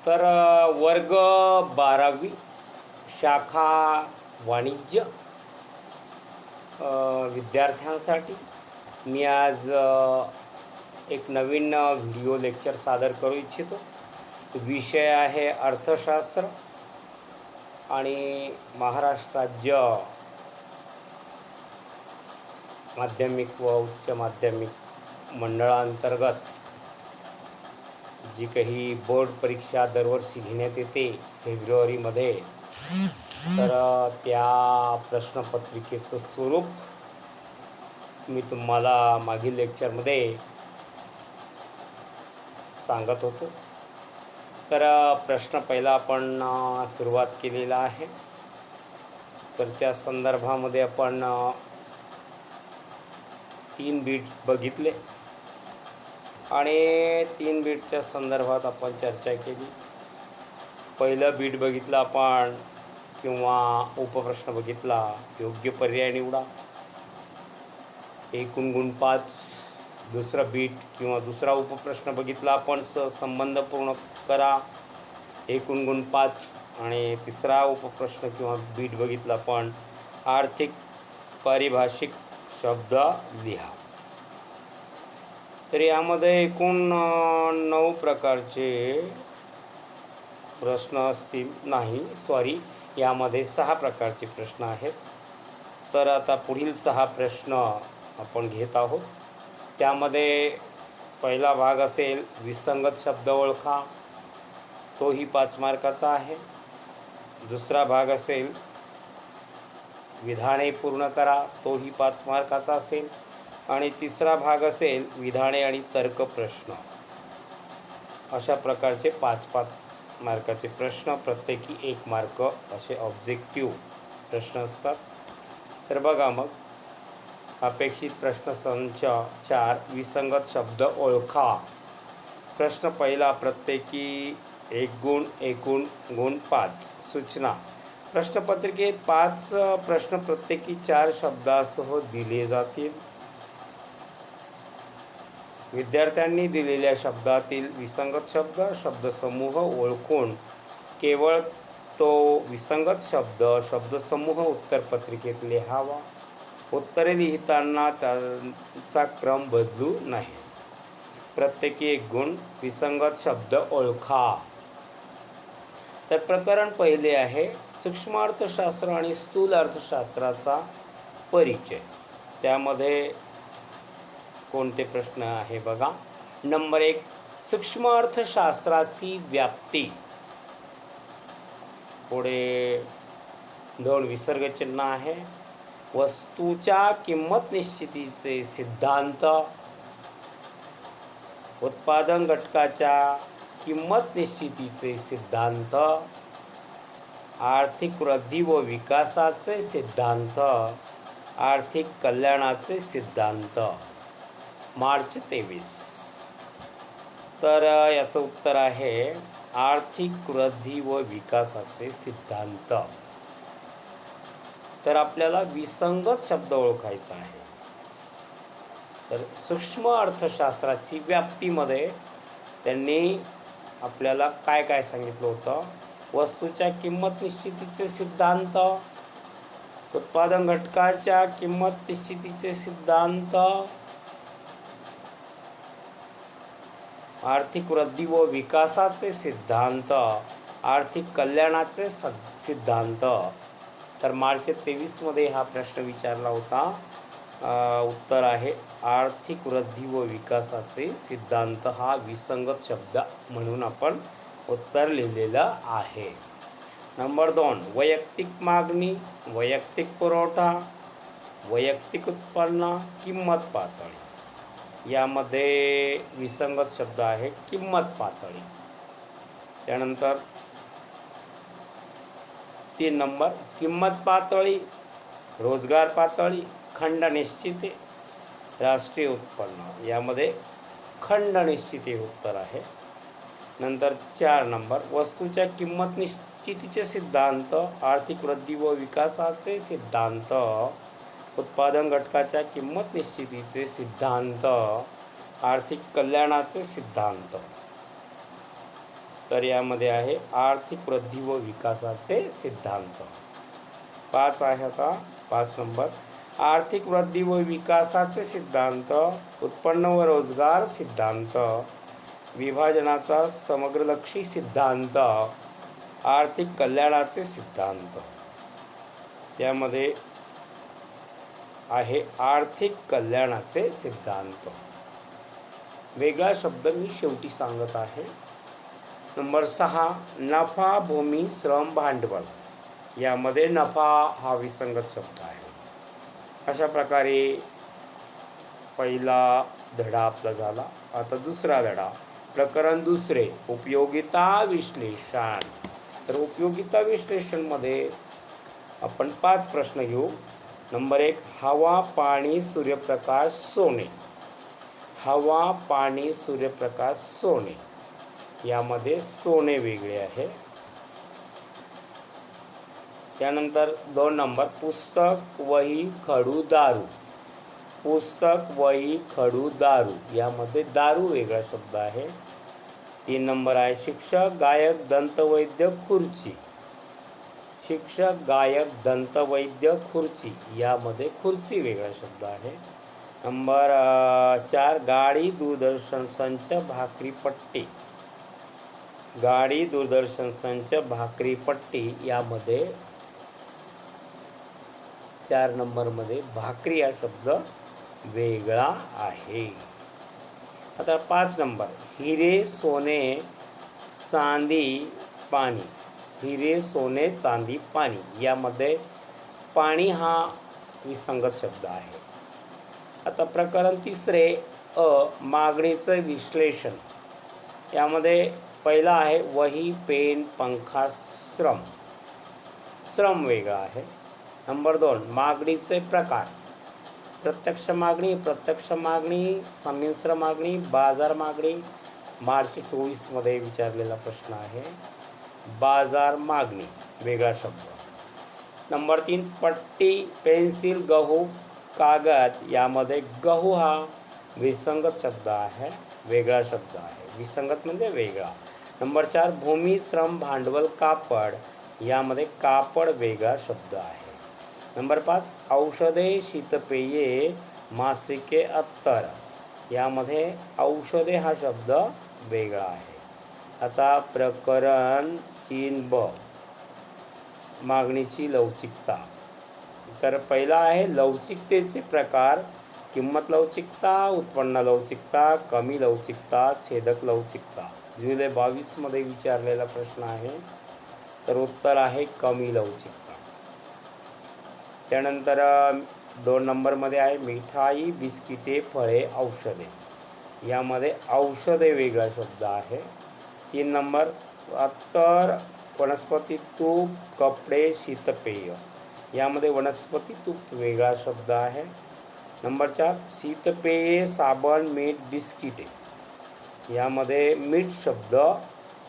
तर वर्ग 12वी शाखा वाणिज्य विद्यार्थ्यांसाठी मी आज एक नवीन व्हिडिओ लेक्चर सादर करू इच्छितो. विषय आहे अर्थशास्त्र आणि महाराष्ट्र राज्य माध्यमिक व उच्च माध्यमिक मंडळांतर्गत जी काही बोर्ड परीक्षा दरवर्षी घेण्यात येते फेब्रुवारीमध्ये, तर त्या प्रश्नपत्रिकेचं स्वरूप मी तुम्हाला मागील लेक्चरमध्ये सांगत होतो. तर प्रश्न पहिला आपण सुरुवात केलेला आहे. तर त्या संदर्भामध्ये आपण 3 बीट बघितले आणि 3 बीटच्या संदर्भात आपण चर्चा केली. पहिलं बीट बघितलं आपण किंवा उपप्रश्न बघितला, योग्य पर्याय निवडा, एकूण गुण 5. दुसरं बीट किंवा दुसरा उपप्रश्न बघितला आपण, संबंध पूर्ण करा, एकूण गुण 5. आणि तिसरा उपप्रश्न किंवा बीट बघितला आपण, आर्थिक पारिभाषिक शब्द लिहा. तर यामध्ये एकूण 9 प्रकारचे प्रश्न असतील, यामध्ये 6 प्रकारचे प्रश्न आहेत. तर आता पुढील 6 प्रश्न आपण घेत आहोत. त्यामध्ये पहिला भाग असेल विसंगत शब्द ओळखा, तोही 5 मार्काचा आहे. दुसरा भाग असेल विधाने पूर्ण करा, तोही 5 मार्काचा असेल. आणि तिसरा भाग असेल विधाने आणि तर्क प्रश्न. अशा प्रकारचे 5-5 मार्काचे प्रश्न, प्रत्येकी 1 मार्क असे ऑब्जेक्टिव्ह प्रश्न असतात. तर बघा मग, अपेक्षित प्रश्नसंच 4, विसंगत शब्द ओळखा. प्रश्न पहिला, प्रत्येकी 1 गुण, एकूण गुण 5. सूचना, प्रश्नपत्रिकेत 5 प्रश्न प्रत्येकी 4 शब्दासह दिले जातील. विद्यार्थ्यांनी दिलेल्या शब्दातील विसंगत शब्दसमूह ओळखून केवळ तो विसंगत शब्दसमूह उत्तरपत्रिकेत लिहावा. उत्तरे लिहिताना त्यांचा क्रम बदलू नये. प्रत्येकी 1 गुण. विसंगत शब्द ओळखा. तर प्रकरण पहिले आहे सूक्ष्म अर्थशास्त्र आणि स्थूल अर्थशास्त्राचा परिचय. त्यामध्ये कोणते प्रश्न आहे बघा. नंबर 1, सूक्ष्म अर्थशास्त्राची व्याप्ती. पुढे 2 विसर्गचिन्ह आहे. वस्तूच्या किंमत निश्चितीचे सिद्धांत. उत्पादन घटकाच्या किंमत निश्चितीचे सिद्धांत. आर्थिक वृद्धी व विकासाचे सिद्धांत. आर्थिक कल्याणाचे सिद्धांत. मार्च 23. तर याचं उत्तर आहे आर्थिक वृद्धी व विकासाचे सिद्धांत. तर आपल्याला विसंगत शब्द ओळखायचा आहे. तर सूक्ष्म अर्थशास्त्राची व्याप्तीमध्ये त्यांनी आपल्याला काय काय सांगितलं होतं. वस्तूच्या किंमत निश्चितीचे सिद्धांत, उत्पादन घटकाच्या किंमत निश्चितीचे सिद्धांत, आर्थिक वृद्धी व विकासाचे सिद्धांत, आर्थिक कल्याणाचे सिद्धांत. तर मार्च 23मध्ये हा प्रश्न विचारला होता. उत्तर आहे आर्थिक वृद्धी व विकासाचे सिद्धांत. हा विसंगत शब्द म्हणून आपण उत्तर लिहिलेलं आहे. नंबर 2, वैयक्तिक मागणी, वैयक्तिक पुरवठा, वैयक्तिक उत्पन्न, किंमत पातळी. यामध्ये विसंगत शब्द आहे किंमत पातळी. त्यानंतर 3 नंबर, किंमत पातळी, रोजगार पातळी, खंड निश्चिती, राष्ट्रीय उत्पन्न. यामध्ये खंड निश्चिती उत्तर आहे. नंतर 4 नंबर, वस्तूच्या किंमत निश्चितीचे सिद्धांत, आर्थिक वृद्धी व विकासाचे सिद्धांत, उत्पादन घटकाच्या किंमत निश्चितीचे सिद्धांत, आर्थिक कल्याणाचे सिद्धांत. तर यामध्ये आहे आर्थिक वृद्धी व विकासाचे सिद्धांत. 5 आहे आता 5 नंबर. आर्थिक वृद्धी व विकासाचे सिद्धांत, उत्पन्न व रोजगार सिद्धांत, विभाजनाचा समग्रलक्षी सिद्धांत, आर्थिक कल्याणाचे सिद्धांत. त्यामध्ये आहे आर्थिक कल्याणाचे सिद्धांत. वेगळा शब्द मी शेवटी सांगत आहे. नंबर 6 नफा, भूमी, श्रम, भांडवल. यामध्ये नफा हा विसंगत शब्द आहे. अशा प्रकारे पहिला धडा आपला झाला. आता दुसरा धडा, प्रकरण दुसरे, उपयोगिता विश्लेषण. तर उपयोगिता विश्लेषणमध्ये आपण 5 प्रश्न घेऊ. नंबर 1 हवा, पाणी, सूर्यप्रकाश, सोने. हवा, पाणी, सूर्यप्रकाश, सोने. यामध्ये सोने वेगळे आहे. त्यानंतर 2 नंबर पुस्तक, वही, खडू, दारू. पुस्तक, वही, खडू, दारू. यामध्ये दारू वेगळा शब्द आहे. 3 नंबर आहे शिक्षक, गायक, दंतवैद्य, खुर्ची. शिक्षक, गायक, दंतवैद्य, खुर्ची. यामध्ये खुर्ची वेगळा शब्द आहे. नंबर 4 गाडी, दूरदर्शन संच, भाकरी, पट्टी. गाडी, दूरदर्शन संच, भाकरी, पट्टी. यामध्ये 4 नंबरमध्ये भाकरी हा शब्द वेगळा आहे. आता 5 नंबर हिरे, सोने, चांदी, पाणी. हिरे, सोने, चांदी, पाणी. यामध्ये पाणी हा विसंगत शब्द आहे. आता प्रकरण तिसरे मागणीचं विश्लेषण. यामध्ये पहिला आहे वही, पेन, पंखा, श्रम. श्रम वेगळा आहे. नंबर 2 मागणीचे प्रकार, प्रत्यक्ष मागणी, प्रत्यक्ष मागणी, संमिश्र मागणी, बाजार मागणी. मार्च 24 मध्ये विचारलेला प्रश्न आहे. बाजार मागणी वेगळा शब्द. नंबर 3 पट्टी, पेन्सिल, गहू, कागद. यामध्ये गहू हा विसंगत शब्द आहे, वेगळा शब्द आहे. विसंगत म्हणजे वेगळा. नंबर 4 भूमी, श्रम, भांडवल, कापड. यामध्ये कापड वेगळा शब्द आहे. नंबर 5 औषधे, शीतपेये, मासिके, अत्तर. यामध्ये औषधे हा शब्द वेगळा आहे. आता प्रकरण 3ब मागणीची लवचिकता. तर पहिला आहे लवचिकतेचे प्रकार, किंमत लवचिकता, उत्पन्न लवचिकता, कमी लवचिकता, छेदक लवचिकता. जुलै 22 मध्ये विचारलेला प्रश्न आहे. तर उत्तर आहे कमी लवचिकता. त्यानंतर 2 नंबरमध्ये आहे मिठाई, बिस्किटे, फळे, औषधे. यामध्ये औषधे वेगळा शब्द आहे. 3 नंबर अत्तर, वनस्पती तूप, कपडे, शीतपेय. यामध्ये वनस्पती तूप वेगळा शब्द आहे. नंबर 4 शीतपेये, साबण, मीठ, बिस्किटे. यामध्ये मीठ शब्द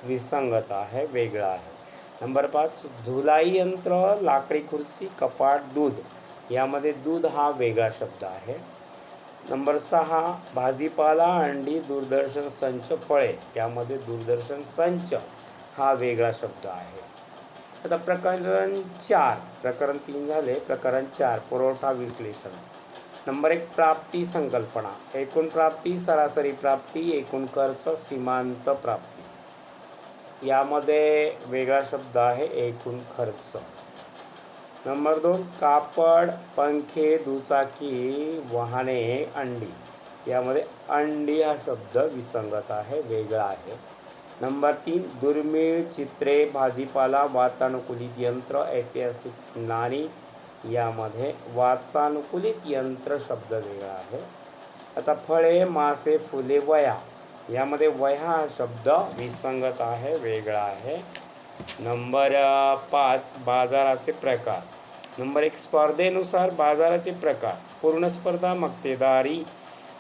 विसंगत आहे, वेगळा आहे. नंबर 5 धुलाई यंत्र, लाकडी खुर्ची, कपाट, दूध. यामध्ये दूध हा वेगळा शब्द आहे. नंबर 6 भाजीपाला, अंडी, दूरदर्शन संच, फळे. यामध्ये दूरदर्शन संच हा वेगळा शब्द आहे. आता प्रकरण 4, प्रकरण 3 झाले. प्रकरण 4 पुरवठा विश्लेषण. नंबर 1 प्राप्ती संकल्पना, एकूण प्राप्ती, सरासरी प्राप्ती, एकूण खर्च, सीमांत प्राप्ती. यामध्ये वेगळा शब्द आहे एकूण खर्च. नंबर 2 कापड, पंखे, दुचाकी, वाहने, अंडी. यामध्ये अंडी हा शब्द विसंगत आहे, वेगळा आहे. नंबर 3 दुर्मिळ चित्रे, भाजीपाला, वातानुकूलित यंत्र, ऐतिहासिक नाणी. यामध्ये वातानुकूलित यंत्र शब्द वेगळा आहे. आता फळे, मासे, फुले, वह्या. यामध्ये वह्या हा शब्द विसंगत आहे, वेगळा आहे. नंबर 5 बाजाराचे प्रकार. नंबर 1 स्पर्धेनुसार बाजाराचे प्रकार, पूर्ण स्पर्धा, मक्तेदारी,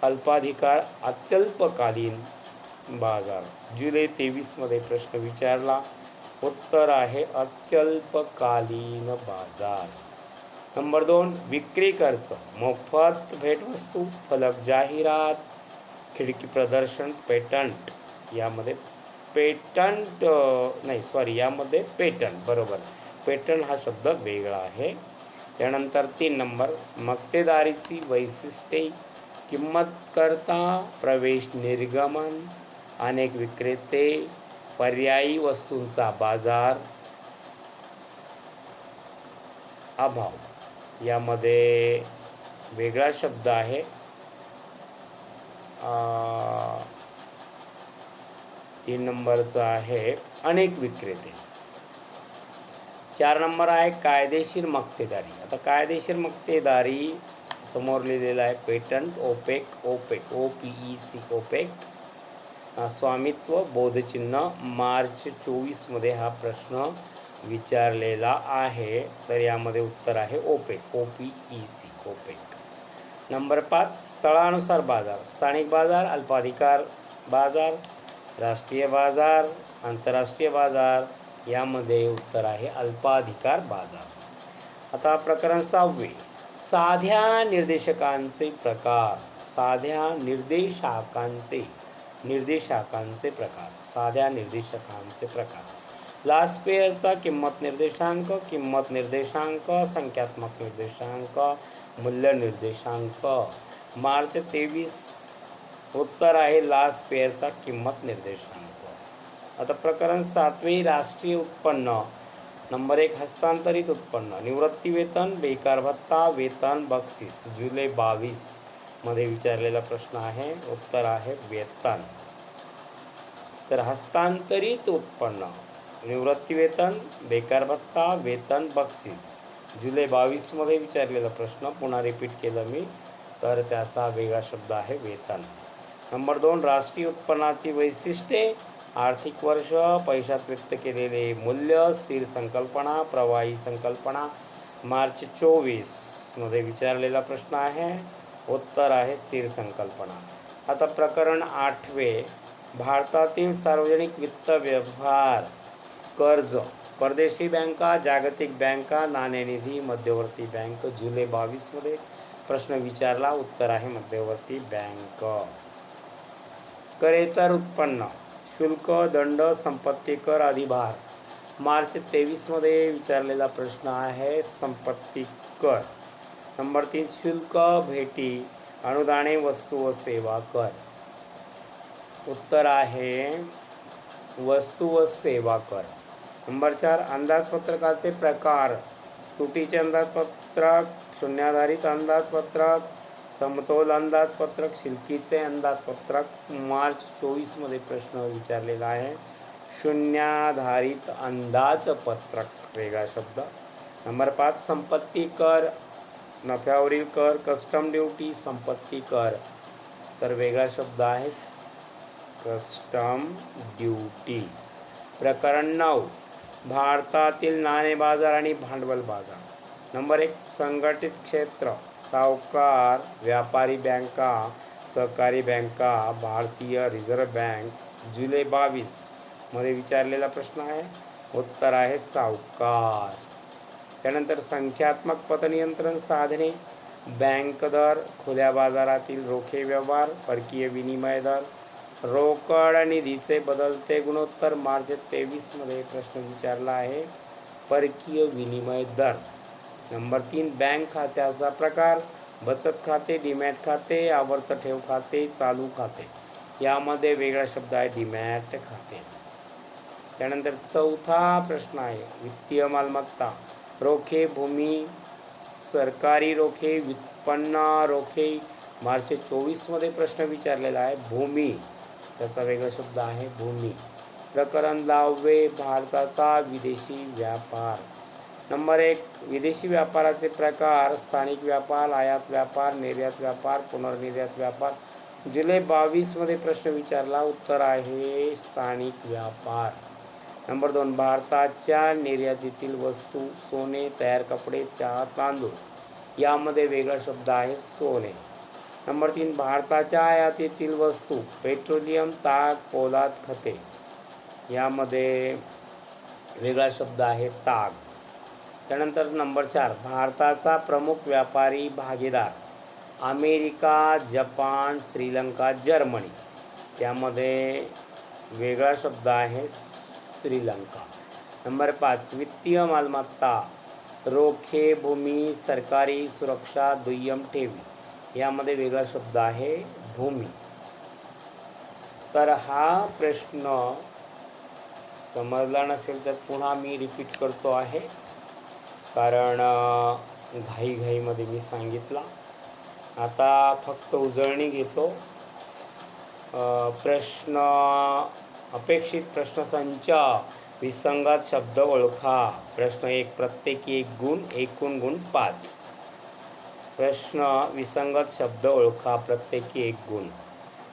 अल्पाधिकार, अत्यल्पकालीन बाजार. जुलै 23 मध्ये प्रश्न विचारला. उत्तर आहे अत्यल्पकालीन बाजार. नंबर 2 विक्री खर्च, मोफत भेटवस्तू, फलक जाहिरात, खिडकी प्रदर्शन, पेटंट. यामध्ये पेटंट नाही सॉरी, यामध्ये पेटंट बरोबर, पेटंट हा शब्द वेगळा आहे. त्यानंतर 3 नंबर, मक्तेदारीची वैशिष्ट्ये, किंमतकर्ता, प्रवेश निर्गमन, अनेक विक्रेते, पर्यायी वस्तूंचा बाजार, अभाव. यामध्ये वेगळा शब्द आहे 3 नंबरचा आहे अनेक विक्रेते. 4 नंबर आहे कायदेशीर मक्तेदारी. आता कायदेशीर मक्तेदारी समोर लिहिलेलं आहे पेटंट, ओपेक, OPEC, ओपेक, स्वामित्व, बोधचिन्ह. मार्च 24 हा प्रश्न विचारलेला आहे. तर यामध्ये उत्तर आहे ओपेक, OPEC, ओपेक. नंबर 5, स्थळानुसार बाजार, स्थानिक बाजार, अल्पाधिकार बाजार, राष्ट्रीय बाजार, आंतरराष्ट्रीय बाजार. यामध्ये उत्तर आहे अल्पाधिकार बाजार. आता प्रकरण 6, साध्या निर्देशकांचे प्रकार, साध्या निर्देशांकांचे प्रकार, साध्या निर्देशकांचे प्रकार. लास्पेयरचा किंमत निर्देशांक, संख्यात्मक निर्देशांक, मूल्य निर्देशांक. मार्च 23 उत्तर आहे लास्पेयरचा किंमत निर्देशांक. आता प्रकरण 7, राष्ट्रीय उत्पन्न. नंबर 1, हस्तांतरित उत्पन्न, निवृत्ती वेतन, बेकार भत्ता, वेतन, बक्षीस. जुलै 22 विचारलेला प्रश्न आहे. उत्तर आहे वेतन. तर हस्तांतरित उत्पन्न, निवृत्ती वेतन, बेकार भत्ता, वेतन, बक्षीस. जुलै 22 विचारलेला प्रश्न पुन्हा रिपीट केलं मी, तर त्याचा वेगळा शब्द आहे वेतन. नंबर 2, राष्ट्रीय उत्पन्नाची वैशिष्ट्ये, आर्थिक वर्ष, पैशात व्यक्त केलेले मूल्य, स्थिर संकल्पना, प्रवाही संकल्पना. मार्च 24 विचारलेला प्रश्न आहे. उत्तर आहे स्थिर संकल्पना. आता प्रकरण 8, भारतातील सार्वजनिक वित्त व्यवहार, कर्ज, परदेशी बँका, जागतिक बँका, नाणेनिधी, मध्यवर्ती बँक. जुलै 22 प्रश्न विचारला. उत्तर आहे मध्यवर्ती बँक. करेतर उत्पन्न, शुल्क, दंड, संपत्ती कर, अधिभार. मार्च 23 विचारलेला प्रश्न आहे संपत्ती कर. नंबर 3, शुल्क, भेटी, अनुदाने, वस्तू व सेवा कर. उत्तर आहे वस्तू व सेवा कर. नंबर 4, अंदाजपत्रकाचे प्रकार, तुटीचे अंदाजपत्रक, शून्याधारित अंदाजपत्रक, समतोल अंदाजपत्रक, शिल्लकीचे अंदाजपत्रक. मार्च 24 प्रश्न विचारलेला आहे शून्याधारित अंदाजपत्रक, वेगळा शब्द. नंबर 5, संपत्ती कर, नफ्यावरील कर, कस्टम ड्युटी, संपत्ती कर. तर वेगळा शब्द आहे कस्टम ड्युटी. प्रकरण 9, भारतातील नाणे बाजार आणि भांडवल बाजार. नंबर 1, संघटित क्षेत्र, सावकार, व्यापारी बँका, सहकारी बँका, भारतीय रिझर्व्ह बँक. जुलै 22 विचारलेला प्रश्न आहे. उत्तर आहे सावकार. त्यानंतर संख्यात्मक पतनियंत्रण साधने, बँक दर, खुल्या बाजारातील रोखे व्यवहार, परकीय विनिमय दर, रोकड निधीचे बदलते गुणोत्तर. मार्च 23 प्रश्न विचारला आहे परकीय विनिमय दर. नंबर 3, बँक खात्याचा प्रकार, बचत खाते, डीमॅट खाते, आवर्त ठेव खाते, चालू खाते. यामध्ये वेगळा शब्द आहे डीमॅट खाते. त्यानंतर 4था प्रश्न आहे वित्तीय मालमत्ता, रोखे, भूमी, सरकारी रोखे, व्युत्पन्न रोखे. मार्च 24 प्रश्न विचारलेला आहे भूमी, त्याचा वेगळा शब्द आहे भूमी. प्रकरण 10, भारताचा विदेशी व्यापार. नंबर 1, विदेशी व्यापाराचे प्रकार, स्थानिक व्यापार, आयात व्यापार, निर्यात व्यापार, पुनर्निर्यात व्यापार. जुलै 22 प्रश्न विचारला. उत्तर आहे स्थानिक व्यापार. नंबर 2, भारताच्या निर्यातीतील वस्तू, सोने, तयार कपडे, चहा, तांदूळ. यामध्ये वेगळा शब्द आहे सोने. नंबर 3, भारताच्या आयातीतील वस्तू, पेट्रोलियम, ताग, पोलाद, खते. यामध्ये वेगळा शब्द आहे ताग. त्यानंतर नंबर 4, भारताचा प्रमुख व्यापारी भागीदार, अमेरिका, जपान, श्रीलंका, जर्मनी. त्यामध्ये वेगळा शब्द आहे श्रीलंका. नंबर 5 वित्तीय मालमत्ता, रोखे, भूमी, सरकारी सुरक्षा, दुय्यम ठेवी. यामध्ये वेगळा शब्द आहे भूमी. तर हा प्रश्न समजला नसेल तर पुन्हा मी रिपीट करतो आहे, कारण घाईघाईमध्ये मी सांगितला. आता फक्त उजळणी घेतो. प्रश्न अपेक्षित प्रश्नसंच, विसंगत शब्द ओळखा. प्रश्न 1 प्रत्येकी 1 गुण, एकूण गुण 5. प्रश्न विसंगत शब्द ओळखा, प्रत्येकी 1 गुण.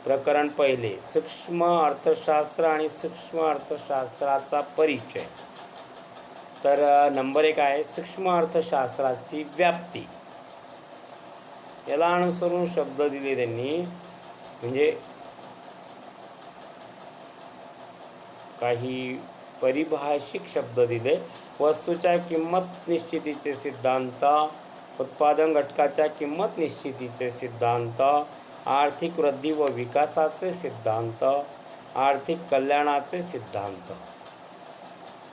प्रकरण पहिले सूक्ष्म अर्थशास्त्र आणि सूक्ष्म अर्थशास्त्राचा परिचय. तर नंबर 1 आहे सूक्ष्म अर्थशास्त्राची व्याप्ती. याला अनुसरून शब्द दिले त्यांनी, म्हणजे काही परिभाषिक शब्द दिले. वस्तूच्या किंमत निश्चितीचे सिद्धांत, उत्पादन घटकाच्या किंमत निश्चितीचे सिद्धांत, आर्थिक वृद्धी व विकासाचे सिद्धांत, आर्थिक कल्याणाचे सिद्धांत.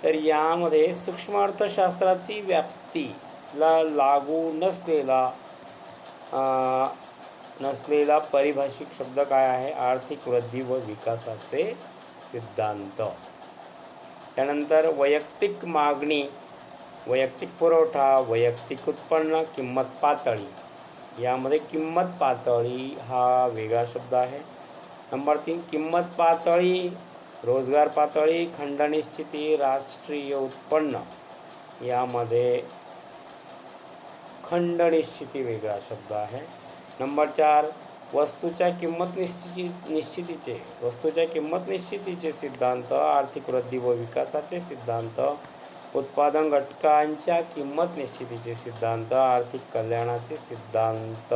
तर यामध्ये सूक्ष्म अर्थशास्त्राची व्याप्तीला लागू नसलेला परिभाषिक शब्द काय आहे? आर्थिक वृद्धी व विकासाचे सिद्धांत. त्यानंतर वैयक्तिक मागणी, वैयक्तिक पुरवठा, वैयक्तिक उत्पन्न, किंमत पातळी. यामध्ये किंमत पातळी हा वेगळा शब्द आहे. नंबर 3 किंमत पातळी, रोजगार पातळी, खंड निश्चिती, राष्ट्रीय उत्पन्न. यामध्ये खंड निश्चिती वेगळा शब्द आहे. नंबर 4 वस्तूच्या किंमत निश्चितीचे सिद्धांत, आर्थिक वृद्धी व विकासाचे सिद्धांत, उत्पादन घटकांच्या किंमत निश्चितीचे सिद्धांत, आर्थिक कल्याणाचे सिद्धांत.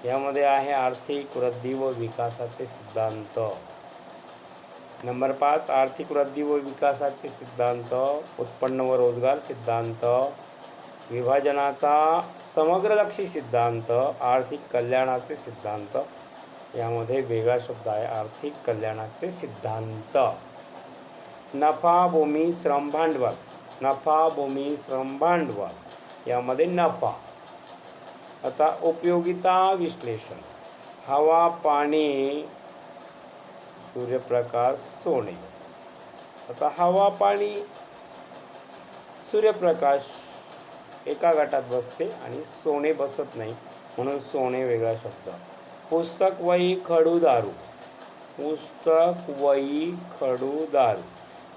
यामध्ये आहे आर्थिक वृद्धी व विकासाचे सिद्धांत. नंबर 5 आर्थिक वृद्धी व विकासाचे सिद्धांत, उत्पन्न व रोजगार सिद्धांत, विभाजनाचा समग्रलक्षी सिद्धांत, आर्थिक कल्याणाचे सिद्धांत. यामध्ये वेगळा शब्द आहे आर्थिक कल्याणाचे सिद्धांत. नफा, भूमी, श्रम, भांडवल. नफा, भूमी, श्रम, भांडवल. यामध्ये नफा. आता उपयोगिता विश्लेषण. हवा, पाणी, सूर्यप्रकाश, सोने. आता हवा, पाणी, सूर्यप्रकाश एका गटात बसते आणि सोने बसत नाही, म्हणून सोने वेगळा शब्द. पुस्तक, वही, खडू, दारू. पुस्तक, वही, खडू, दारू.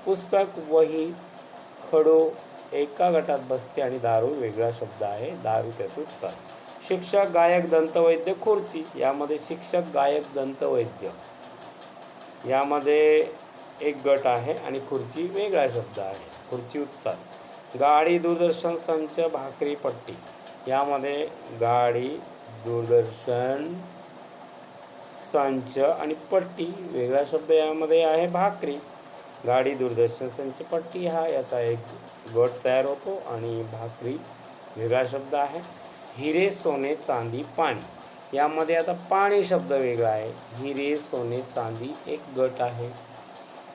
पुस्तक, वही, खडू एका गटात बसते आणि दारू वेगळा शब्द आहे. दारू त्याचं उत्तर. शिक्षक, गायक, दंतवैद्य, खुर्ची. यामध्ये शिक्षक, गायक, दंतवैद्य यामध्ये एक गट आहे आणि खुर्ची वेगळा शब्द आहे. खुर्ची उत्तर. गाडी, दूरदर्शन, संच, भाकरी, पट्टी. यामध्ये गाडी, दूरदर्शन, संच आणि पट्टी वेगळा शब्द. यामध्ये आहे भाकरी. गाडी, दूरदर्शन, संच, पट्टी हा याचा एक गट तयार होतो आणि भाकरी वेगळा शब्द आहे. हिरे, सोने, चांदी, पाणी. यामध्ये आता पाणी शब्द वेगळा आहे. हिरे, सोने, चांदी एक गट आहे.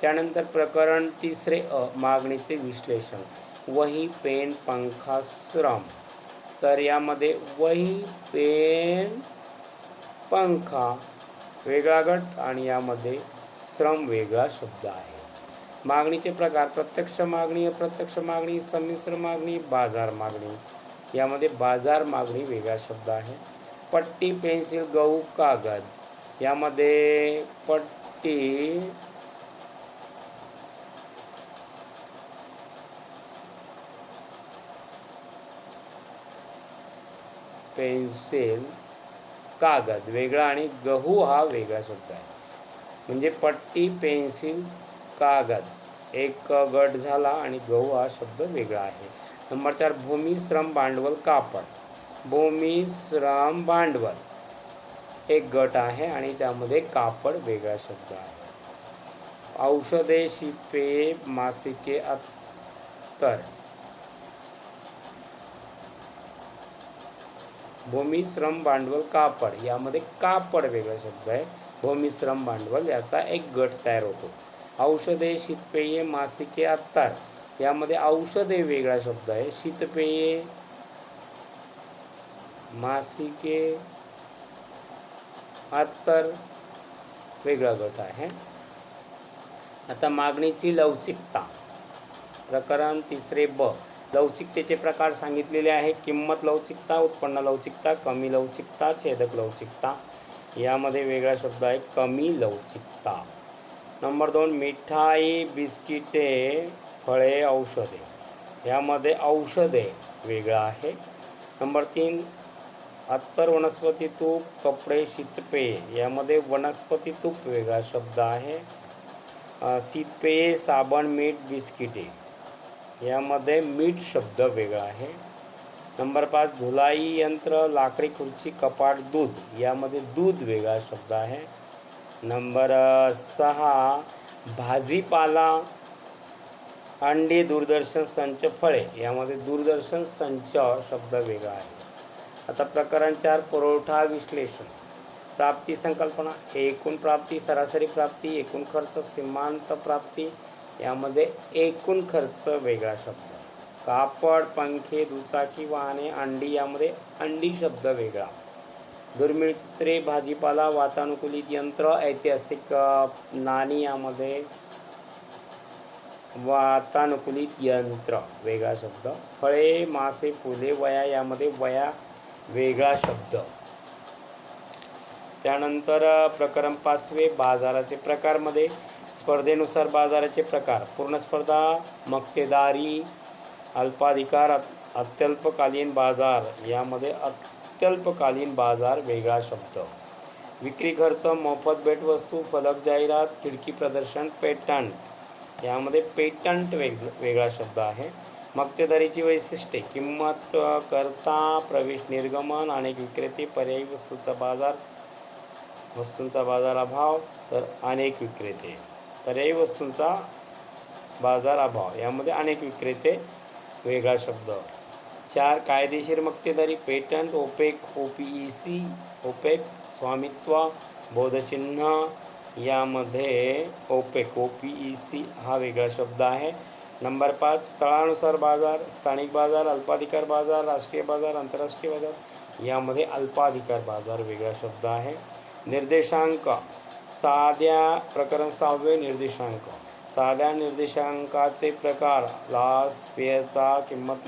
त्यानंतर प्रकरण 3 मागणीचे विश्लेषण. वही, पेन, पंखा, श्रम. तर यामध्ये वही, पेन, पंखा वेगळा गट आणि यामध्ये श्रम वेगळा शब्द आहे. मागणीचे प्रकार. प्रत्यक्ष मागणी, अप्रत्यक्ष मागणी, संमिश्र मागणी, बाजार मागणी. यामध्ये बाजार मागणी वेगळा शब्द आहे. पट्टी, पेन्सिल, गहू, कागद. यामध्ये पट्टी, पेन्सिल, कागद वेगळा आणि गहू हा वेगळा शब्द आहे. म्हणजे पट्टी, पेन्सिल, कागद एक गट झाला आणि गहू हा शब्द वेगळा आहे. नंबर 4 भूमी, श्रम, भांडवल, कापड. भूमी, श्रम, भांडवल एक गट आहे आणि त्यामध्ये कापड वेगळा शब्द आहे. औषधे, शिपे, मासिके, अत्तर. भूमी, श्रम, भांडवल, कापड. यामध्ये कापड वेगळा शब्द आहे. भूमी, श्रम, भांडवल याचा एक गट तयार होतो. औषधे, शीतपेये, मासिके, अत्तर यामध्ये औषधे वेगळा शब्द आहे. शीतपेये, मासिके, अत्तर वेगळा गट आहे. आता मागणीची लवचिकता, प्रकरण 3 ब. लवचिकतेचे प्रकार सांगितलेले आहेत. किंमत लवचिकता, उत्पन्न लवचिकता, कमी लवचिकता, छेदक लवचिकता. यामध्ये वेगळा शब्द आहे कमी लवचिकता. नंबर 2 मिठाई, बिस्किटे, फळे, औषधे यामध्ये औषधे वेगळा आहे. नंबर 3 अत्तर, वनस्पती तूप, कपडे, शीतपेये यामध्ये वनस्पती तूप वेगळा शब्द आहे. शीतपेये, साबण, मीठ, बिस्किटे यामध्ये मीठ शब्द वेगळा आहे. नंबर 5 धुलाई यंत्र, लाकडी खुर्ची, कपाट, दूध यामध्ये दूध वेगळा शब्द आहे. नंबर 6 भाजीपाला, अंडी, दूरदर्शन, संच, फळे यामध्ये दूरदर्शन संच शब्द वेगळा आहे. आता प्रकरण 4 पुरवठा विश्लेषण. प्राप्ती संकल्पना, एकूण प्राप्ती, सरासरी प्राप्ती, एकूण खर्च, सीमांत प्राप्ती यामध्ये एकूण खर्च वेगळा शब्द. कापड, पंखे, दुचाकी, वाहने, अंडी यामध्ये अंडी शब्द वेगळा. दुर्मिळ चित्रे, भाजीपाला, वातानुकूलित यंत्र, ऐतिहासिक नाणी यामध्ये वातानुकूलित यंत्र वेगळा शब्द. फळे, मासे, फुले, वया यामध्ये वया वेगळा शब्द. त्यानंतर प्रकरण 5 बाजाराचे प्रकारमध्ये स्पर्धेनुसार बाजाराचे प्रकार. पूर्ण स्पर्धा, मक्तेदारी, अल्पाधिकार, अत्यल्पकालीन बाजार यामध्ये अत्यल्पकालीन बाजार वेगळा शब्द. विक्री खर्च, मोफत भेटवस्तू, फलक जाहिरात, खिडकी प्रदर्शन, पेटंट यामध्ये पेटंट वेगळा शब्द आहे. मक्तेदारीची वैशिष्ट्ये, किंमत, करता, प्रवेश निर्गमन, अनेक विक्रेते, पर्यायी वस्तूंचा बाजार अभाव, तर अनेक विक्रेते. पर्यायी वस्तूंचा बाजार अभाव यामध्ये अनेक विक्रेते वेगळा शब्द. 4 कायदेशीर मक्तेदारी, पेटंट, ओपेक, OPEC, ओपेक, स्वामित्व, बोधचिन्ह यामध्ये ओपेक, OPEC हा वेगळा शब्द आहे. नंबर 5 स्थळानुसार बाजार, स्थानिक बाजार, अल्पाधिकार बाजार, राष्ट्रीय बाजार, आंतरराष्ट्रीय बाजार यामध्ये अल्पाधिकार बाजार वेगळा शब्द आहे. निर्देशांक, साध्या प्रकरण 6 निर्देशांक. साध्या निर्देशांकाचे प्रकार, लास पेयरचा किंमत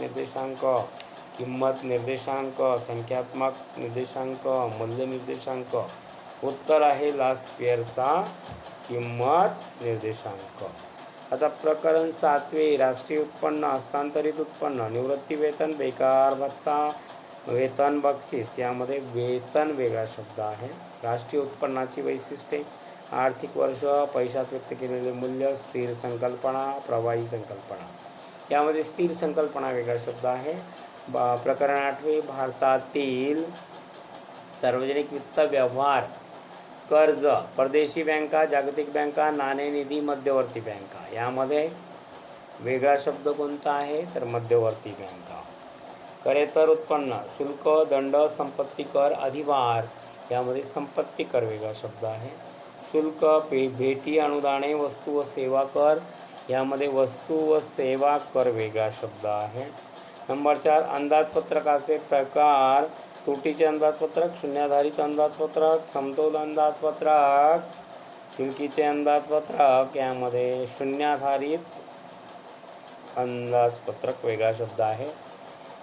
निर्देशांक, संख्यात्मक निर्देशांक, मूल्य निर्देशांक. उत्तर आहे लास पेयरचा किंमत निर्देशांक. आता प्रकरण 7 राष्ट्रीय उत्पन्न, हस्तांतरित उत्पन्न, निवृत्ती वेतन, बेकार भत्ता, वेतन बक्षीस यामध्ये वेतन वेगळा शब्द आहे. राष्ट्रीय उत्पन्नाची वैशिष्ट्ये, आर्थिक वर्ष, पैशात व्यक्त केलेले मूल्य, स्थिर संकल्पना, प्रवाही संकल्पना यामध्ये स्थिर संकल्पना वेगळा शब्द आहे. प्रकरण 8 भारतातील सार्वजनिक वित्त व्यवहार, कर्ज, परदेशी बँका, जागतिक बँका, नाणेनिधी, मध्यवर्ती बँका यामध्ये वेगळा शब्द कोणता आहे तर मध्यवर्ती बँका. करेतर उत्पन्न, शुल्क, दंड, संपत्ती कर, अधिभार यामध्ये संपत्ती कर वेगळा शब्द आहे. शुल्क, भेटी, अनुदाने, वस्तू व सेवा कर यामध्ये वस्तू व सेवा कर वेगळा शब्द आहे. नंबर 4 अंदाजपत्रकाचे प्रकार, तुटीचे अंदाजपत्रक, शून्याधारित अंदाजपत्रक, समतोल अंदाजपत्रक, शुल्कीचे अंदाजपत्रक यामध्ये शून्याधारित अंदाजपत्रक वेगळा शब्द आहे.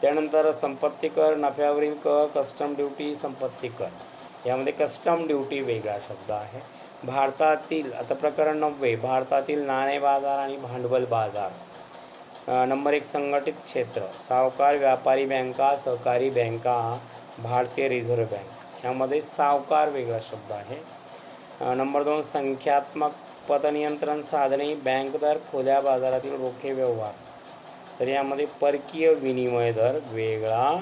त्यानंतर संपत्ती कर, नफ्यावरील कर, कस्टम ड्युटी, संपत्ती कर यामध्ये कस्टम ड्युटी वेगळा शब्द आहे. भारतातील, आता प्रकरण 90 भारतातील नाणे बाजार आणि भांडवल बाजार. नंबर 1 संघटित क्षेत्र, सावकार, व्यापारी बँका, सहकारी बँका, भारतीय रिझर्व्ह बँक यामध्ये सावकार वेगळा शब्द आहे. नंबर 2 संख्यात्मक पतनियंत्रण साधने, बँक दर, खुल्या बाजारातील रोखे व्यवहार, तर यामध्ये परकीय विनिमय दर वेगळा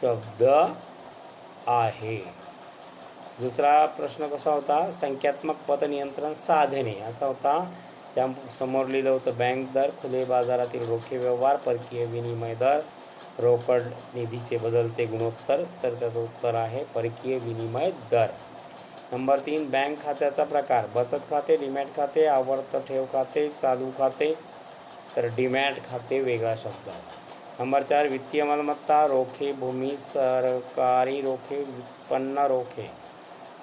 शब्द आहे. दुसरा प्रश्न कसा होता, संख्यात्मक पतनियंत्रण साधने असा होता. त्या समोर लिहिलं होतं बँक दर, खुले बाजारातील रोखे व्यवहार, परकीय विनिमय दर, रोकड निधीचे बदलते गुणोत्तर, तर त्याचं उत्तर आहे परकीय विनिमय दर. नंबर 3 बँक खात्याचा प्रकार, बचत खाते, डीमॅट खाते, आवर्त ठेव खाते, चालू खाते. तर डीमॅट खाते वेगळा शब्द. नंबर 4 वित्तीय मालमत्ता, रोखे, भूमी, सरकारी रोखे, उत्पन्न रोखे.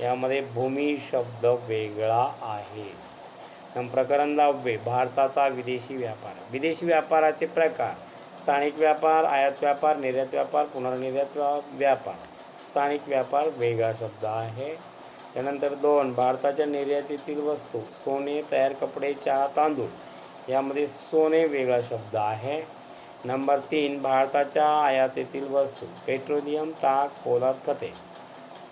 यामध्ये भूमी शब्द वेगळा आहे. प्रकरण 10 भारताचा विदेशी व्यापार. विदेशी व्यापाराचे प्रकार, स्थानिक व्यापार, आयात व्यापार, निर्यात व्यापार, पुनर्निर्यात व्यापार. स्थानिक व्यापार वेगळा शब्द आहे. त्यानंतर 2 भारताच्या निर्यातीतील वस्तू, सोने, तयार कपडे, चहा, तांदूळ. यामध्ये सोने वेगळा शब्द आहे. नंबर 3 भारताच्या आयातीतील वस्तू, पेट्रोलियम, ताग, पोलाद, खते.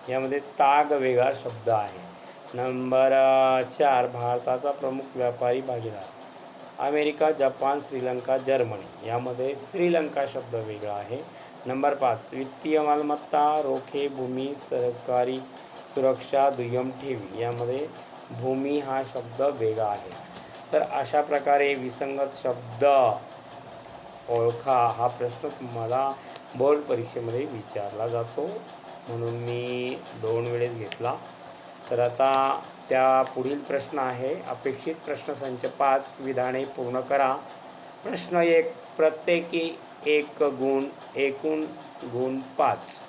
यामध्ये ताग वेगळा शब्द आहे. नंबर 4 भारताचा प्रमुख व्यापारी भागीदार, अमेरिका, जपान, श्रीलंका, जर्मनी. यामध्ये श्रीलंका शब्द वेगळा आहे. नंबर 5 वित्तीय मालमत्ता, रोखे, भूमी, सरकारी सुरक्षा, दुय्यम ठेवी. यामध्ये भूमी हा शब्द वेगळा आहे. तर अशा प्रकारे विसंगत शब्द ओळखा हा प्रश्न तुम्हाला बोर्ड परीक्षेमध्ये विचारला जातो, म्हणून मी 2 वेळेस घेतला. तर आता त्या पुढील प्रश्न आहे, अपेक्षित प्रश्नसंच 5 विधाने पूर्ण करा. प्रश्न 1 प्रत्येकी 1 गुण, एकूण गुण 5.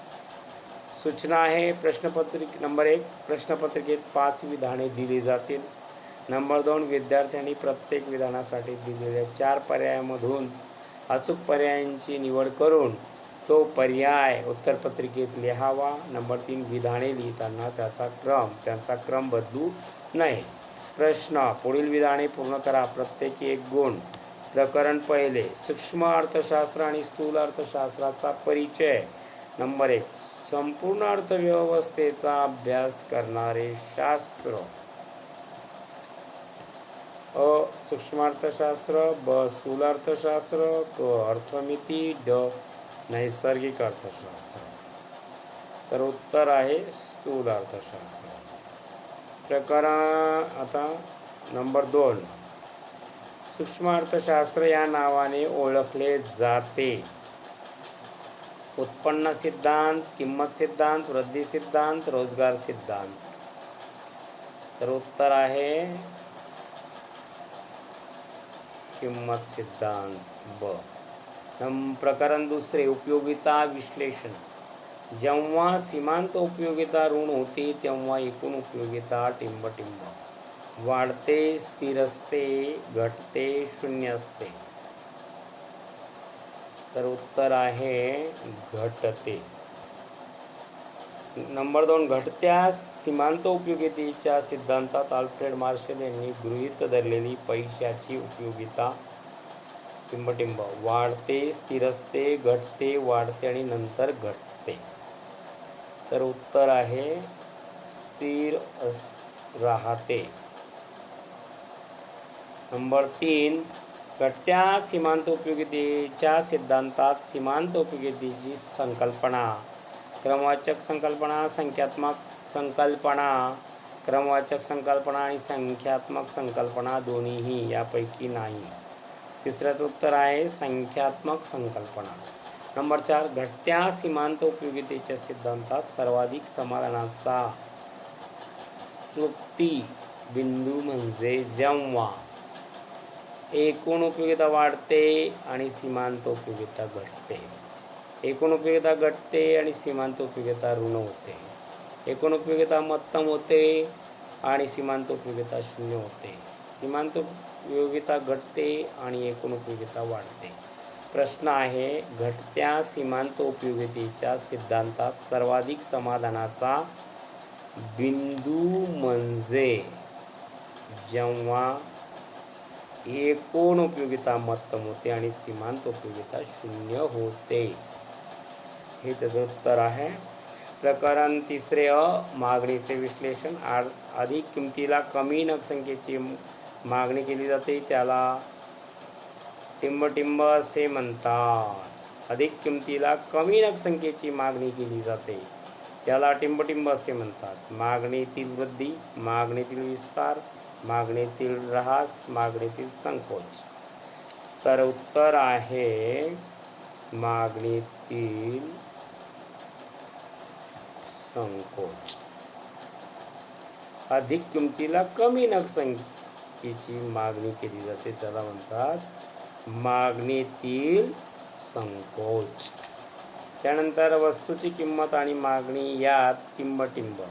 सूचना आहे नंबर 1 प्रश्नपत्रिकेत 5 विधाने दिली जातील. नंबर 2 विद्यार्थ्यांनी प्रत्येक विधानासाठी दिलेल्या 4 पर्यायामधून अचूक पर्यायांची निवड करून तो पर्याय उत्तरपत्रिकेत लिहावा. नंबर 3 विधाने लिहिताना त्यांचा क्रम बदलू नये. प्रश्न पुढील विधाने पूर्ण करा. प्रत्येकी 1 गुण. प्रकरण 1 सूक्ष्म अर्थशास्त्र आणि स्थूल अर्थशास्त्राचा परिचय. नंबर 1 संपूर्ण अर्थव्यवस्थेचा अभ्यास करणारे शास्त्र. अ सूक्ष्म अर्थशास्त्र, ब स्थूल अर्थशास्त्र, क अर्थमिती, ड नैसर्गिक अर्थशास्त्र. तर उत्तर आहे स्थूल अर्थशास्त्र. प्रकरण आता नंबर 2 सूक्ष्म अर्थशास्त्र या नावाने ओळखले जाते. उत्पन्न सिद्धांत, किंमत सिद्धांत, वृद्धी सिद्धांत, रोजगार सिद्धांत. तर उत्तर आहे किंमत सिद्धांत ब. प्रकरण 2 उपयोगिता विश्लेषण. जेव्हा सीमांत उपयोगिता ऋण होते तेव्हा एकूण उपयोगिता टिंब वाढते, स्थिर असते, घटते, शून्य असते. तर उत्तर आहे घटते. नंबर 2 घटत्या सीमांत उपयोगितेच्या सिद्धांतात अल्फ्रेड मार्शल यांनी गृहीत धरलेली पैशाची उपयोगिता टिंब वाढते, स्थिर असते, घटते, वाढते आणि नंतर घटते. तर उत्तर आहे स्थिर राहते. नंबर 3 घटत्या सीमांत उपयोगितेच्या सिद्धांतात सीमांत उपयोगितेची संकल्पना, क्रमवाचक संकल्पना, संख्यात्मक संकल्पना, क्रमवाचक संकल्पना आणि संख्यात्मक संकल्पना दोन्हीही यापैकी नाही. तिसऱ्याचं उत्तर आहे संख्यात्मक संकल्पना. नंबर 4 घटत्या सीमांत उपयोगितेच्या सिद्धांतात सर्वाधिक समाधानाचा तृप्ती बिंदू म्हणजे जेव्हा एकूण उपयोगिता वाढते आणि सीमांत उपयोगिता घटते. एकूण उपयोगिता घटते आणि सीमांत उपयोगिता ऋण होते. एकूण उपयोगिता महत्तम होते आणि सीमांत उपयोगिता शून्य होते. सीमांत उपयोगिता घटते आणि एकूण उपयोगिता वाढते. प्रश्न आहे घटत्या सीमांत उपयोगितेच्या सिद्धांतात सर्वाधिक समाधानाचा बिंदू म्हणजे जेव्हा एकूण उपयोगिता महत्तम होते आणि सीमांत उपयोगिता शून्य होते. हे त्याचं उत्तर आहे. प्रकरण 3 मागणीचे विश्लेषण. अधिक किमतीला कमी नगसंख्येची मागणी केली जाते त्याला टिंब असे म्हणतात. अधिक किमतीला कमी नगसंख्येची मागणी केली जाते त्याला टिंब असे म्हणतात. मागणीतील वृद्धी, मागणीतील विस्तार, मागणीतील ऱ्हास, मागणीतील संकोच. तर उत्तर आहे मागणीतील संकोच. अधिक किमतीला कमी नग संख्येची मागणी केली जाते, त्याला म्हणतात मागणीतील संकोच. त्यानंतर वस्तूची किंमत आणि मागणी यात टिंबटिंब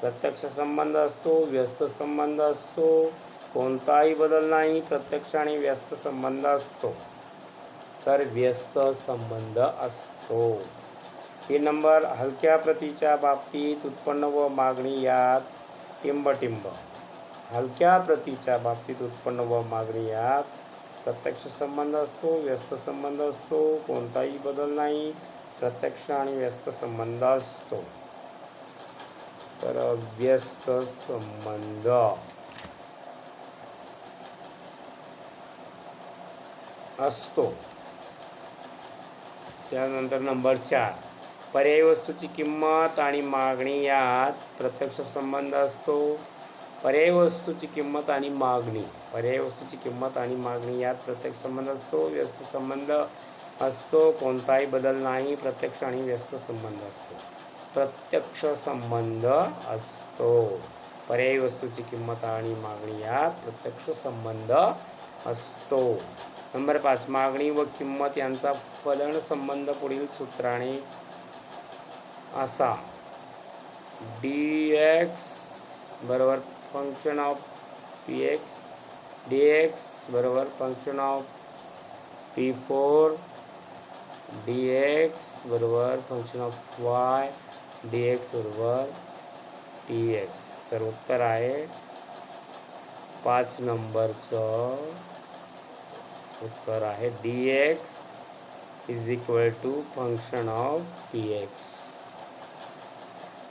प्रत्यक्ष संबंध असतो, व्यस्त संबंध असतो, कोणताही बदल नाही, प्रत्यक्ष आणि व्यस्त संबंध असतो. तर व्यस्त संबंध असतो. 3 नंबर, हलक्या प्रतीच्या बाबतीत उत्पन्न व मागणी यात टिंबटिंब. हलक्या प्रतीच्या बाबतीत उत्पन्न व मागणी यात प्रत्यक्ष संबंध असतो, व्यस्त संबंध असतो, कोणताही बदल नाही, प्रत्यक्ष आणि व्यस्त संबंध असतो. तर व्यस्त संबंध असतो. त्यानंतर नंबर 4, पर्यायी वस्तूची किंमत आणि मागणी यात प्रत्यक्ष संबंध असतो. पर्यायी वस्तूची किंमत आणि मागणी, पर्यायी वस्तूची किंमत आणि मागणी यात प्रत्यक्ष संबंध असतो, व्यस्त संबंध असतो, कोणताही बदल नाही, प्रत्यक्ष आणि व्यस्त संबंध असतो. प्रत्यक्ष संबंध असतो. पर्यायी वस्तूची किंमत आणि मागणी यात प्रत्यक्ष संबंध असतो. नंबर 5, मागणी व किंमत यांचा फलन संबंध पुढील सूत्राने असा: dx बरोबर फंक्शन ऑफ px, dx बरोबर फंक्शन ऑफ p4, dx बरोबर फंक्शन ऑफ y, dx बरोबर px. तर उत्तर आहे 5 नंबरचं उत्तर आहे dx is equal to function of px.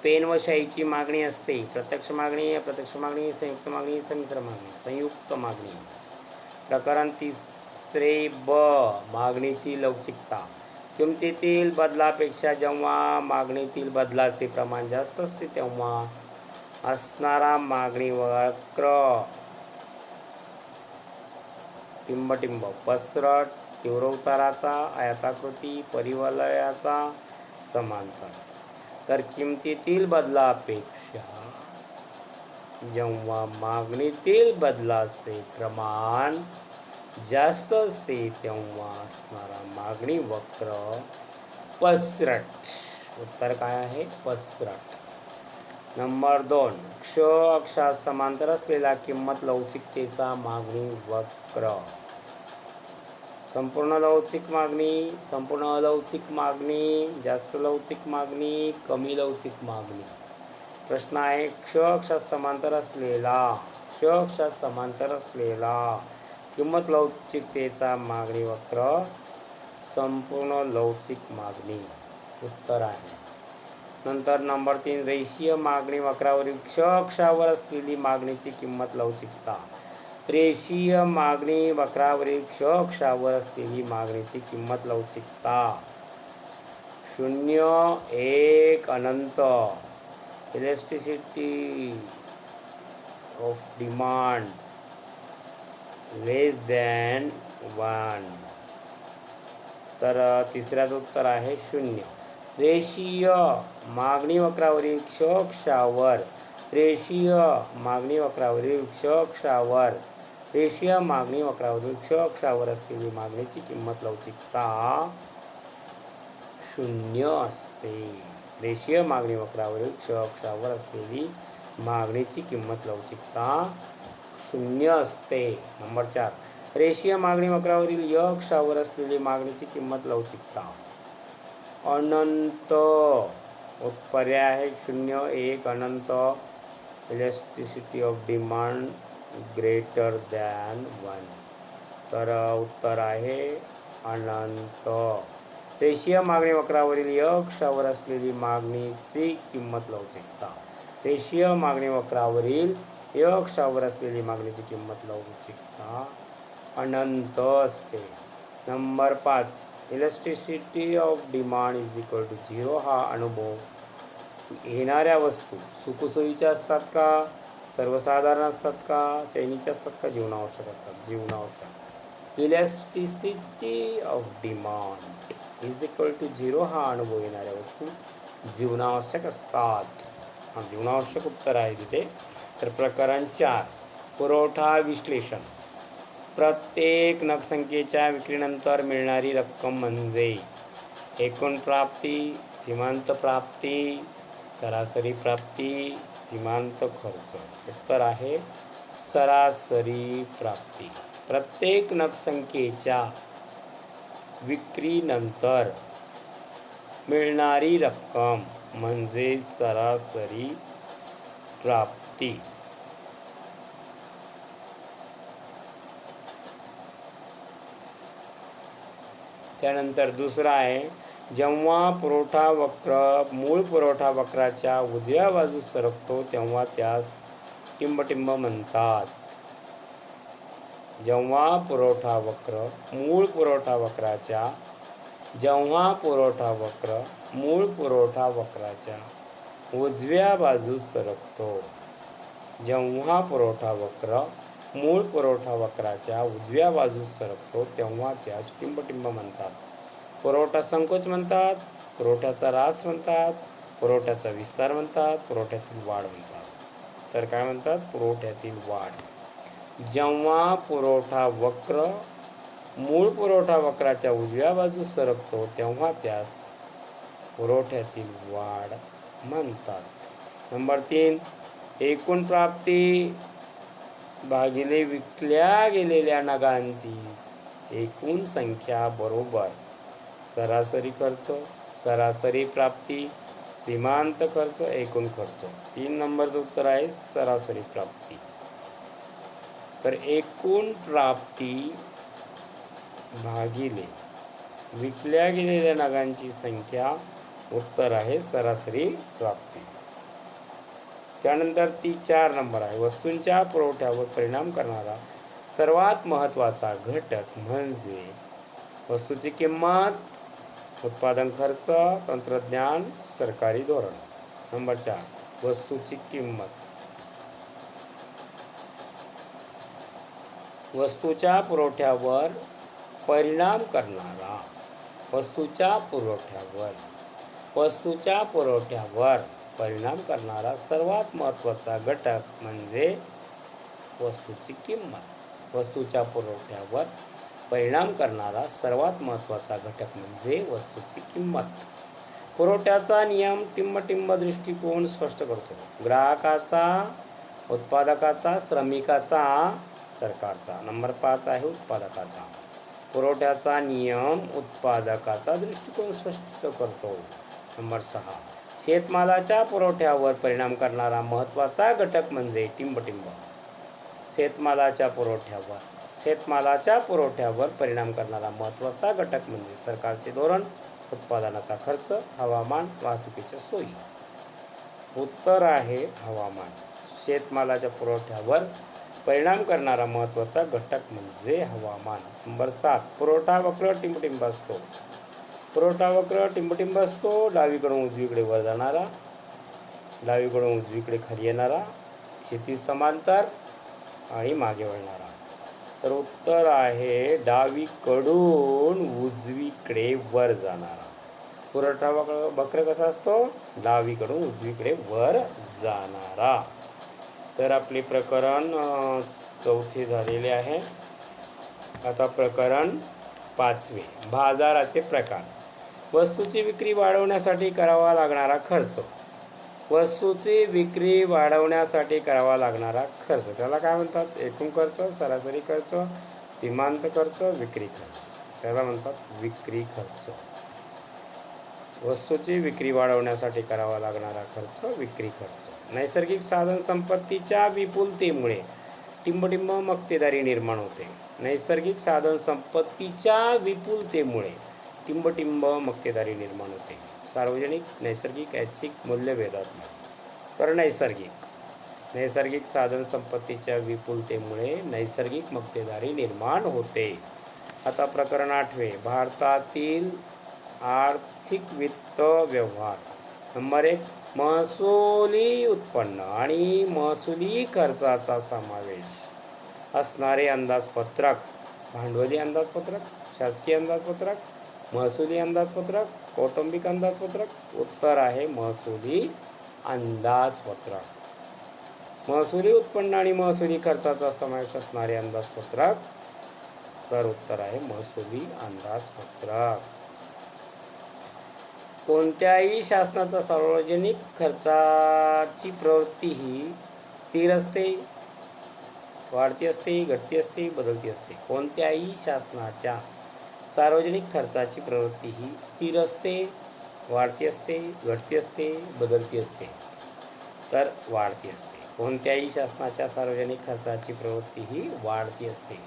Pen व शाईची मागणी असते. प्रत्यक्ष मागणी, अप्रत्यक्ष मागणी, संयुक्त मागणी, संमिश्र मागणी. संयुक्त मागणी. प्रकरण 3 ब, मागणीची लवचिकता. किमतीतील बदलापेक्षा जेव्हा मागणीतील बदलाचे प्रमाण जास्त असते तेव्हा असणारा मागणी वक्र टिंबटिंब, पसरट, तीव्र उताराचा, आयताकृती, परिवलयाचा, समांतर. तर किमतीतील बदलापेक्षा जेव्हा मागणीतील बदलाचे प्रमाण जास्त असते तेव्हा असणारा मागणी वक्र पसरट. उत्तर काय आहे? पसरट. नंबर 2, क्ष अक्षात समांतर असलेला किंमत लवचिकतेचा मागणी वक्र. संपूर्ण लवचिक मागणी, संपूर्ण अलवचिक मागणी, जास्त लवचिक मागणी, कमी लवचिक मागणी. प्रश्न आहे, क्ष अक्षात समांतर असलेला किंमत लवचिकतेचा मागणी वक्र संपूर्ण लवचिक मागणी. उत्तर आहे. नंतर नंबर 3, रेषीय मागणी वक्रावरील क्ष अक्षावर असलेली मागणीची किंमत लवचिकता. रेषीय मागणी वक्रावरील क्ष अक्षावर असलेली मागणीची किंमत लवचिकता 0, 1, अनंत. Elasticity of demand less than 1. तर तिसऱ्याचं उत्तर आहे 0. रेषीय मागणी वक्रावरील क्ष अक्षावर, रेषीय मागणी वक्रावरील क्ष अक्षावर, रेषीय मागणी वक्रावरील क्ष अक्षावर असलेली मागणीची किंमत लवचिकता 0 असते. रेषीय मागणी वक्रावरील क्ष अक्षावर असलेली मागणीची किंमत लवचिकता 0 असते. नंबर 4, रेषीय मागणी वक्रावरील य अक्षावर असलेली मागणीची किंमत लवचिकता अनंत. पर्याय आहे 0, 1, अनंत. Elasticity of demand greater than 1. तर उत्तर आहे अनंत. रेषीय मागणी वक्रावरील य अक्षावर असलेली मागणीची किंमत लवचिकता. रेषीय मागणी वक्रावरील य अक्षावर असलेली मागणीची किंमत लवचिकता अनंत असते. Number 5, elasticity of demand is equal to 0 हा अनुभव येणाऱ्या वस्तू सुखसोयीच्या असतात का, सर्वसाधारण असतात का, चैनीच्या असतात का, जीवनावश्यक असतात? जीवनावश्यक. Elasticity of demand is equal to 0 हा अनुभव येणाऱ्या वस्तू जीवनावश्यक असतात. जीवनावश्यक उत्तर आहे तिथे. तर प्रकरण 4 पुरवठा विश्लेषण. प्रत्येक नगसंख्येच्या विक्रीनंतर मिळणारी रक्कम म्हणजे एकूण प्राप्ती, सीमांत प्राप्ती, सरासरी प्राप्ती, सीमांत खर्च. उत्तर आहे सरासरी प्राप्ती. प्रत्येक नगसंख्येच्या विक्रीनंतर मिळणारी रक्कम म्हणजे सरासरी प्राप्ती. त्यानंतर दुसरा आहे जेव्हा पुरवठा वक्र मूळ पुरवठा वक्राच्या उजव्या बाजूस सरकतो तेव्हा त्यास टिंबटिंब म्हणतात. जेव्हा पुरवठा वक्र मूळ पुरवठा वक्राच्या मूळ पुरवठा वक्राच्या उजव्या बाजूस सरकतो. जेव्हा पुरवठा वक्र मूळ पुरवठा वक्राच्या उजव्या बाजूस सरकतो तेव्हा त्यास टिंबटिंब म्हणतात. पुरवठा संकोच म्हणतात, पुरवठ्याचा ऱ्हास म्हणतात, पुरवठ्याचा विस्तार म्हणतात, पुरवठ्यातील वाढ म्हणतात. तर काय म्हणतात? पुरवठ्यातील वाढ. जेव्हा पुरवठा वक्र मूळ पुरवठा वक्राच्या उजव्या बाजूस सरकतो तेव्हा त्यास पुरवठ्यातील वाढ म्हणतात. नंबर 3 एकूण प्राप्ती भागिले विकल्या गेलेल्या नगांची एकूण संख्या बरोबर सरासरी खर्च, सरासरी प्राप्ती, सीमांत खर्च, एकूण खर्च. 3 नंबरचं उत्तर आहे सरासरी प्राप्ती. तर एकूण प्राप्ती भागिले विकल्या गेलेल्या नगांची संख्या उत्तर आहे सरासरी प्राप्ती. त्यानंतर 4 नंबर आहे वस्तूंच्या पुरवठ्यावर परिणाम करणारा सर्वात महत्त्वाचा घटक म्हणजे वस्तूची किंमत, उत्पादन खर्च, तंत्रज्ञान, सरकारी धोरण. नंबर 4 वस्तूची किंमत. वस्तूच्या पुरवठ्यावर परिणाम करणारा वस्तूच्या पुरवठ्यावर परिणाम करणारा सर्वात महत्त्वाचा घटक म्हणजे वस्तूची किंमत. वस्तूच्या पुरवठ्यावर परिणाम करणारा सर्वात महत्त्वाचा घटक म्हणजे वस्तूची किंमत. पुरवठ्याचा नियम टिंबटिंब दृष्टिकोन स्पष्ट करतो. ग्राहकाचा, उत्पादकाचा, श्रमिकाचा, सरकारचा. नंबर 5 आहे उत्पादकाचा. पुरवठ्याचा नियम उत्पादकाचा दृष्टिकोन स्पष्ट करतो. नंबर 6 शेतमालाच्या पुरवठ्यावर परिणाम करणारा महत्त्वाचा घटक म्हणजे टिंबटिंब. शेतमालाच्या पुरवठ्यावर परिणाम करणारा महत्त्वाचा घटक म्हणजे सरकारचे धोरण, उत्पादनाचा खर्च, हवामान, वाहतुकीच्या सोयी. उत्तर आहे हवामान. शेतमालाच्या पुरवठ्यावर परिणाम करणारा महत्त्वाचा घटक म्हणजे हवामान. नंबर 7 पुरवठा वक्र टिंबटिंब असतो. पुरवठा वक्र टिंबटिंब असतो. डावीकडून उजवीकडे वर जाणारा, डावीकडून उजवीकडे खाली येणारा, क्षितिज समांतर आणि मागे वळणारा. तर उत्तर आहे डावीकडून उजवीकडे वर जाणारा. पुरवठा वक्र कसा असतो? डावीकडून उजवीकडे वर जाणारा. तर आपले प्रकरण 4 झालेले आहे. आता प्रकरण 5 बाजाराचे प्रकार. वस्तूची विक्री वाढवण्यासाठी करावा लागणारा खर्च. वस्तूची विक्री वाढवण्यासाठी करावा लागणारा खर्च त्याला काय म्हणतात? एकूण खर्च, सरासरी खर्च, सीमांत खर्च, विक्री खर्च. त्याला म्हणतात विक्री खर्च. वस्तूची विक्री वाढवण्यासाठी करावा लागणारा खर्च विक्री खर्च. नैसर्गिक साधन संपत्तीच्या विपुलतेमुळे टिंबटिंब मक्तेदारी निर्माण होते. नैसर्गिक साधन संपत्तीच्या विपुलतेमुळे टिंबटिंब मक्तेदारी निर्माण होते. सार्वजनिक, नैसर्गिक, ऐच्छिक, मूल्यभेदात्मक. तर नैसर्गिक साधन संपत्तीच्या विपुलतेमुळे नैसर्गिक मक्तेदारी निर्माण होते. आता प्रकरण 8 भारतातील आर्थिक वित्त व्यवहार. नंबर 1 महसुली उत्पन्न आणि महसुली खर्चाचा समावेश असणारे अंदाजपत्रक. भांडवली अंदाजपत्रक, शासकीय अंदाजपत्रक, महसुली अंदाजपत्रक, कौटुंबिक अंदाजपत्रक. उत्तर आहे महसुली अंदाजपत्रक. महसुली उत्पन्न आणि महसुली खर्चाचा समावेश असणारे अंदाजपत्रक. तर उत्तर आहे महसुली अंदाजपत्रक. कोणत्याही शासनाचा सार्वजनिक खर्चाची प्रवृत्ती ही स्थिर असते, वाढती असते, घटती असते, बदलती असते. कोणत्याही शासनाच्या सार्वजनिक खर्चाची प्रवृत्ती ही स्थिर असते, वाढती असते, घटती असते, बदलती असते. तर वाढती असते. कोणत्याही शासनाच्या सार्वजनिक खर्चाची प्रवृत्ती ही वाढती असते.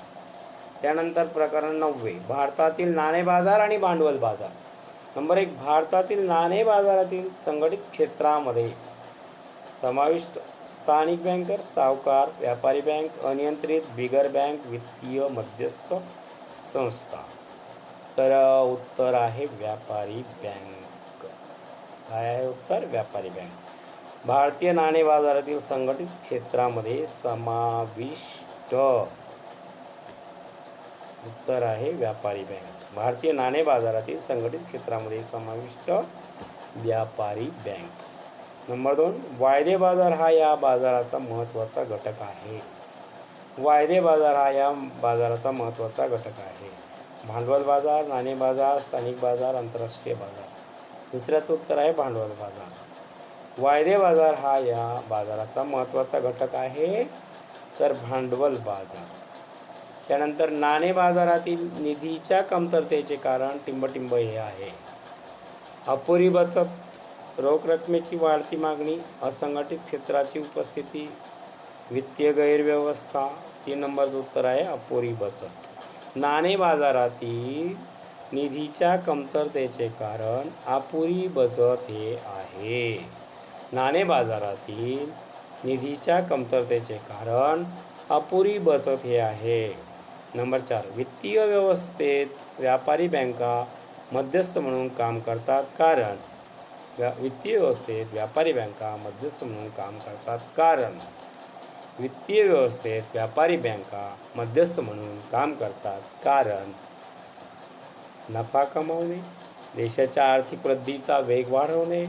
त्यानंतर प्रकरण 9, भारतातील नाणे बाजार आणि भांडवल बाजार. नंबर 1, भारतातील नाणे बाजारातील संघटित क्षेत्रामध्ये समाविष्ट स्थानिक बँकर, सावकार, व्यापारी बँक, अनियंत्रित बिगर बँक, वित्तीय मध्यस्थ संस्था. तर उत्तर आहे व्यापारी बँक. काय आहे उत्तर? व्यापारी बँक. भारतीय नाणे बाजारातील संघटित क्षेत्रामध्ये समाविष्ट. उत्तर आहे व्यापारी बँक. भारतीय नाणे बाजारातील संघटित क्षेत्रामध्ये समाविष्ट व्यापारी बँक. नंबर 2, वायदे बाजार हा या बाजाराचा महत्त्वाचा घटक आहे. वायदे बाजार हा या बाजाराचा महत्त्वाचा घटक आहे. भांडवल बाजार, नाणे बाजार, स्थानिक बाजार, आंतरराष्ट्रीय बाजार. दुसऱ्याचं उत्तर आहे भांडवल बाजार. वायदे बाजार हा या बाजाराचा महत्त्वाचा घटक आहे. तर भांडवल बाजार. त्यानंतर नाणे बाजारातील निधीच्या कमतरतेचे कारण टिंबटिंब हे आहे. अपुरी बचत, रोख रकमेची वाढती मागणी, असंघटित क्षेत्राची उपस्थिती, वित्तीय गैरव्यवस्था. 3 नंबरचं उत्तर आहे अपुरी बचत. नाणे बाजारातील निधीच्या कमतरतेचे कारण अपुरी बचत हे आहे. नाणे बाजारातील निधीच्या कमतरतेचे कारण अपुरी बचत हे आहे. नंबर 4, वित्तीय व्यवस्थेत व्यापारी बँका मध्यस्थ म्हणून काम करतात कारण वित्तीय व्यवस्थेत व्यापारी बँका मध्यस्थ म्हणून काम करतात कारण वित्तीय व्यवस्थेत व्यापारी बँका मध्यस्थ म्हणून काम करतात कारण नफा कमावणे, देशाच्या आर्थिक वृद्धीचा वेग वाढवणे,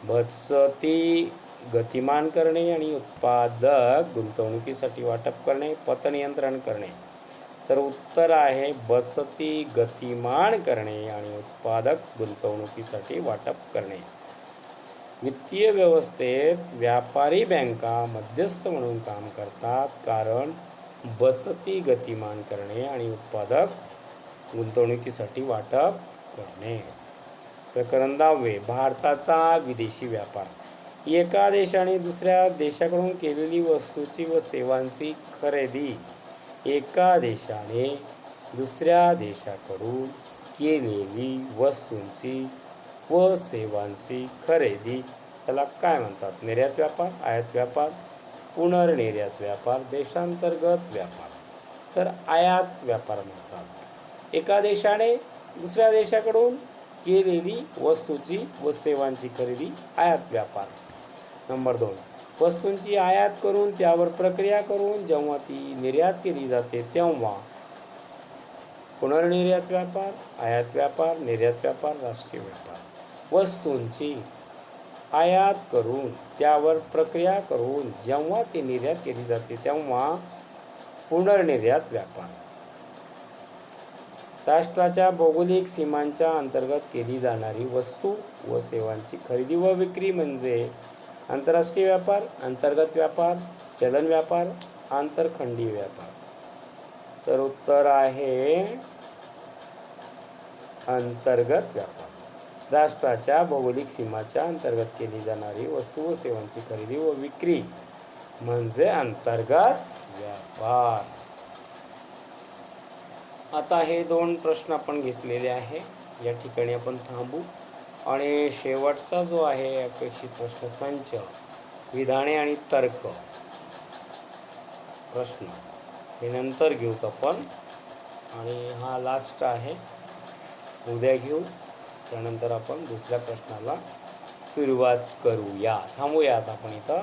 बचती गतिमान करणे आणि उत्पादक गुंतवणुकीसाठी वाटप करणे, पतनियंत्रण करणे. तर उत्तर आहे बचती गतिमान करणे आणि उत्पादक गुंतवणुकीसाठी वाटप करणे. वित्तीय व्यवस्थेत व्यापारी बँका मध्यस्थ म्हणून काम करतात कारण बचती गतिमान करणे आणि उत्पादक गुंतवणुकीसाठी वाटप करणे. प्रकरण 10, भारताचा विदेशी व्यापार. एका देशाने दुसऱ्या देशाकडून केलेली वस्तूची व सेवांची खरेदी. एका देशाने दुसऱ्या देशाकडून केलेली वस्तूंची व सेवांची खरेदी त्याला काय म्हणतात? निर्यात व्यापार, आयात व्यापार, पुनर्निर्यात व्यापार, देशांतर्गत व्यापार. तर आयात व्यापार म्हणतात. एका देशाने दुसऱ्या देशाकडून केलेली वस्तूची व सेवांची खरेदी आयात व्यापार. नंबर 2, वस्तूंची आयात करून त्यावर प्रक्रिया करून जेव्हा ती निर्यात केली जाते तेव्हा पुनर्निर्यात व्यापार, आयात व्यापार, निर्यात व्यापार, राष्ट्रीय व्यापार. वस्तूंची आयात करून त्यावर प्रक्रिया करून जेव्हा ती निर्यात केली जाते तेव्हा पुनर्निर्यात व्यापार. राष्ट्राच्या भौगोलिक सीमांच्या अंतर्गत केली जाणारी वस्तू व सेवांची खरेदी व विक्री म्हणजे आंतरराष्ट्रीय व्यापार, अंतर्गत व्यापार, चलन व्यापार, आंतरखंडीय व्यापार. तर उत्तर आहे अंतर्गत व्यापार. राष्ट्राच्या भौगोलिक सीमाच्या अंतर्गत केली जाणारी वस्तू व सेवांची खरेदी व विक्री म्हणजे अंतर्गत व्यापार. आता हे 2 प्रश्न आपण घेतलेले आहे. या ठिकाणी आपण थांबू आणि शेवटचा जो आहे अपेक्षित प्रश्न संच, विधाने आणि तर्क प्रश्न हे नंतर घेऊत आपण आणि हा लास्ट आहे. उद्या घेऊ. त्यानंतर आपण दुसऱ्या प्रश्नाला सुरुवात करूया. थांबूयात आपण इथं.